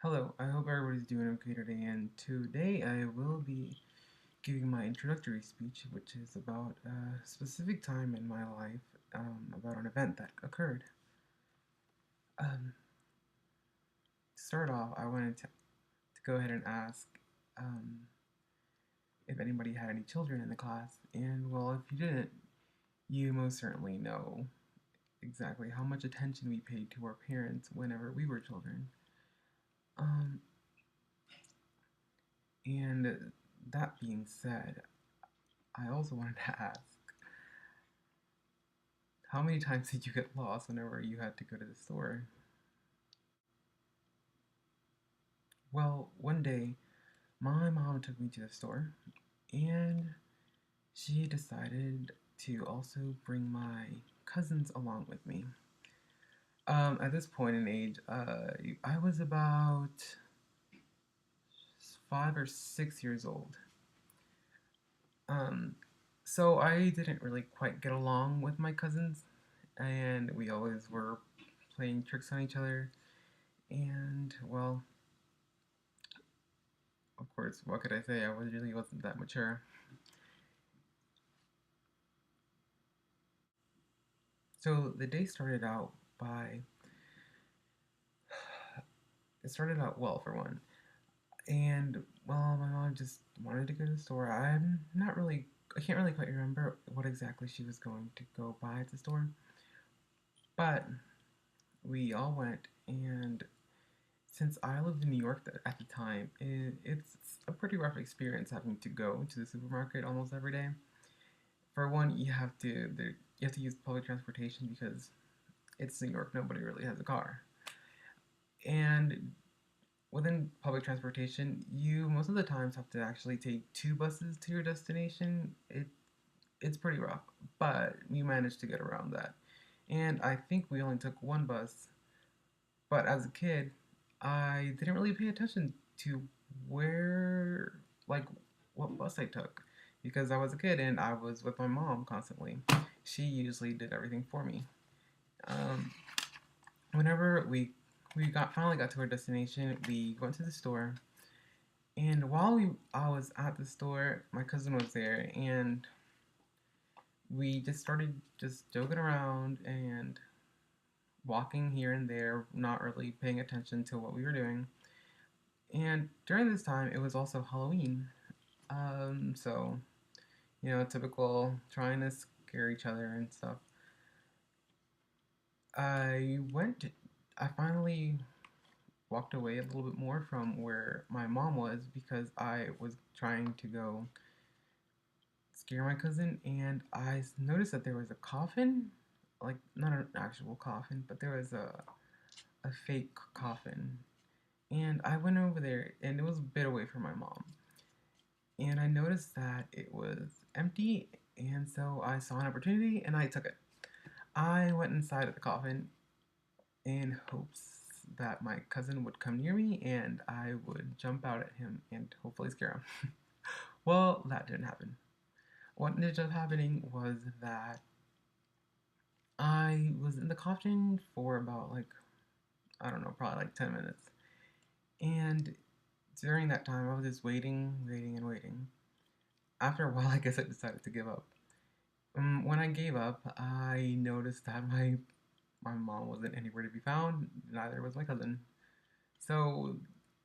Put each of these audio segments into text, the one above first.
Hello, I hope everybody's doing okay today, and today I will be giving my introductory speech, which is about a specific time in my life, about an event that occurred. To start off, I wanted to go ahead and ask um, if anybody had any children in the class, and well, if you didn't, you most certainly know exactly how much attention we paid to our parents whenever we were children. Um, and that being said, I also wanted to ask, how many times did you get lost whenever you had to go to the store? Well, one day, my mom took me to the store, and she decided to also bring my cousins along with me. At this point in age, I was about 5 or 6 years old. Um, so I didn't really quite get along with my cousins, and we always were playing tricks on each other. And well, of course, what could I say? Really wasn't that mature. So the day started out by it started out well for one. And well, my mom just wanted to go to the store. I can't really quite remember what exactly she was going to go buy at the store, but we all went. And since I lived in New York at the time, it's a pretty rough experience having to go to the supermarket almost every day. For one, you have to use public transportation because it's New York. Nobody really has a car. And within public transportation, you most of the times have to actually take two buses to your destination. It's pretty rough, but we managed to get around that. And I think we only took one bus, but as a kid, I didn't really pay attention to where, like, what bus I took because I was a kid and I was with my mom constantly. She usually did everything for me. Um, Whenever we finally got to our destination, we went to the store, and I was at the store, my cousin was there, and we just started just joking around and walking here and there, not really paying attention to what we were doing. And during this time, it was also Halloween, so typical trying to scare each other and stuff. I went. I finally walked away a little bit more from where my mom was because I was trying to go scare my cousin, and I noticed that there was a coffin, like not an actual coffin, but there was a fake coffin. And I went over there, and it was a bit away from my mom. And I noticed that it was empty, and so I saw an opportunity and I took it. I went inside of the coffin in hopes that my cousin would come near me and I would jump out at him and hopefully scare him. Well, that didn't happen. What ended up happening was that I was in the coffin for about I don't know, probably like 10 minutes. And during that time, I was just waiting, waiting, and waiting. After a while, I guess I decided to give up. When I gave up, I noticed that my mom wasn't anywhere to be found, neither was my cousin. So,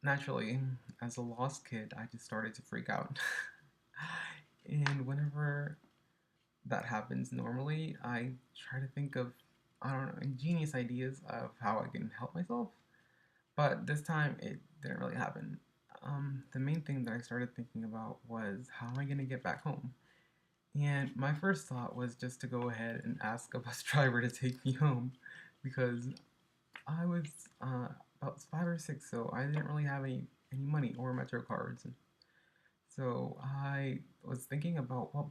naturally, as a lost kid, I just started to freak out. And whenever that happens normally, I try to think of, I don't know, ingenious ideas of how I can help myself. But this time, it didn't really happen. The main thing that I started thinking about was how am I going to get back home? And my first thought was just to go ahead and ask a bus driver to take me home because I was about 5 or 6, so I didn't really have any money or Metro cards. So I was thinking about what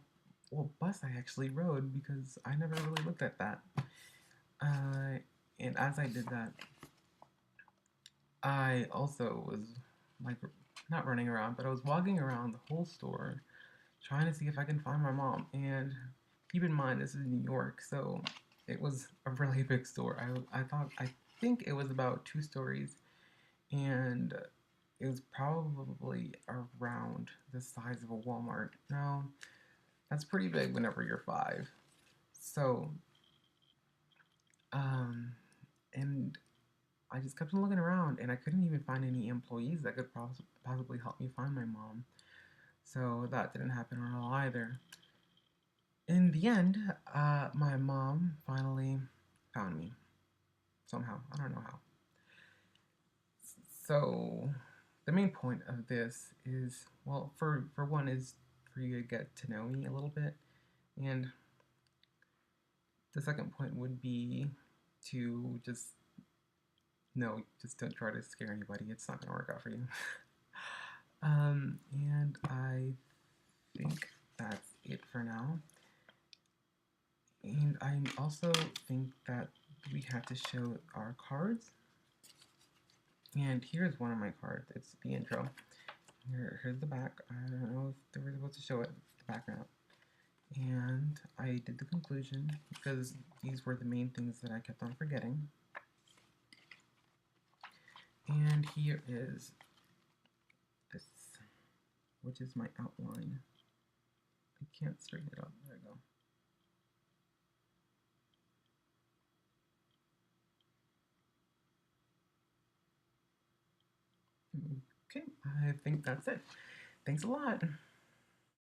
bus I actually rode because I never really looked at that. Uh, and as I did that, I also was like not running around, but I was walking around the whole store trying to see if I can find my mom. And keep in mind, this is New York, so it was a really big store. I think it was about 2 stories, and it was probably around the size of a Walmart. Now, that's pretty big whenever you're 5. So, um, and I just kept on looking around, and I couldn't even find any employees that could possibly help me find my mom. So that didn't happen at all either. In the end, my mom finally found me somehow. I don't know how. So the main point of this is, well, for one, is for you to get to know me a little bit, and the second point would be to just no, just don't try to scare anybody. It's not gonna work out for you. And I think that's it for now. And I also think that we have to show our cards. And here's one of my cards. It's the intro. Here's the back. I don't know if they were supposed to show it, the background. And I did the conclusion because these were the main things that I kept on forgetting. And here is this, which is my outline. I can't straighten it up. There we go. Okay, I think that's it. Thanks a lot.